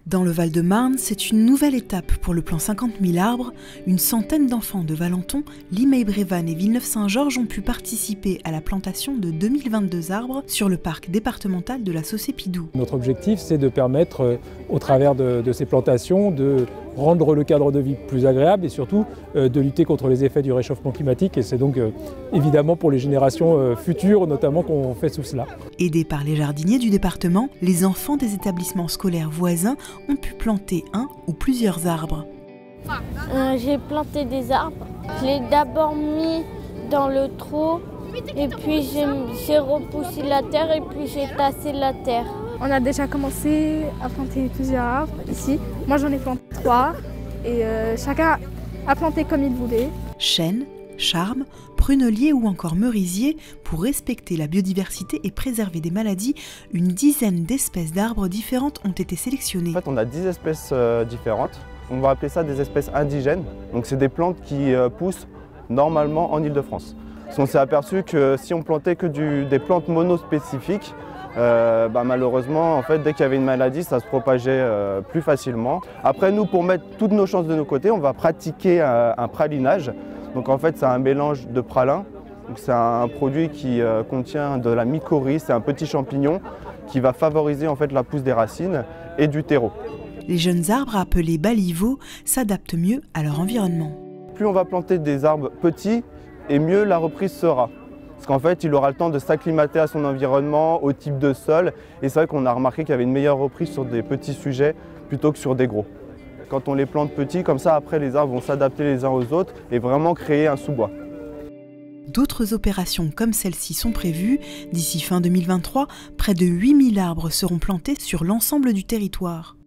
Dans le Val-de-Marne, c'est une nouvelle étape pour le plan 50 000 arbres. Une centaine d'enfants de Valenton, Limeil-Brévannes et Villeneuve-Saint-Georges ont pu participer à la plantation de 2022 arbres sur le parc départemental de la Saussée-Pidou. Notre objectif, c'est de permettre, au travers de ces plantations, de rendre le cadre de vie plus agréable et surtout de lutter contre les effets du réchauffement climatique. Et c'est donc évidemment pour les générations futures notamment qu'on fait tout cela. Aidés par les jardiniers du département, les enfants des établissements scolaires voisins ont pu planter un ou plusieurs arbres. J'ai planté des arbres. Je l'ai d'abord mis dans le trou et puis j'ai repoussé la terre et puis j'ai tassé la terre. On a déjà commencé à planter plusieurs arbres ici. Moi j'en ai planté 3 et chacun a planté comme il voulait. Chênes, charmes, pruneliers ou encore merisiers, pour respecter la biodiversité et préserver des maladies, une dizaine d'espèces d'arbres différentes ont été sélectionnées. En fait, on a 10 espèces différentes. On va appeler ça des espèces indigènes. Donc c'est des plantes qui poussent normalement en Île-de-France. On s'est aperçu que si on plantait que des plantes monospécifiques, malheureusement, en fait, dès qu'il y avait une maladie, ça se propageait plus facilement. Après, nous, pour mettre toutes nos chances de nos côtés, on va pratiquer un pralinage. Donc en fait, c'est un mélange de pralin. C'est un produit qui contient de la mycorhize, c'est un petit champignon qui va favoriser en fait la pousse des racines et du terreau. Les jeunes arbres, appelés baliveaux, s'adaptent mieux à leur environnement. Plus on va planter des arbres petits, et mieux la reprise sera. Parce qu'en fait, il aura le temps de s'acclimater à son environnement, au type de sol. Et c'est vrai qu'on a remarqué qu'il y avait une meilleure reprise sur des petits sujets plutôt que sur des gros. Quand on les plante petits, comme ça, après, les arbres vont s'adapter les uns aux autres et vraiment créer un sous-bois. D'autres opérations comme celle-ci sont prévues. D'ici fin 2023, près de 8000 arbres seront plantés sur l'ensemble du territoire.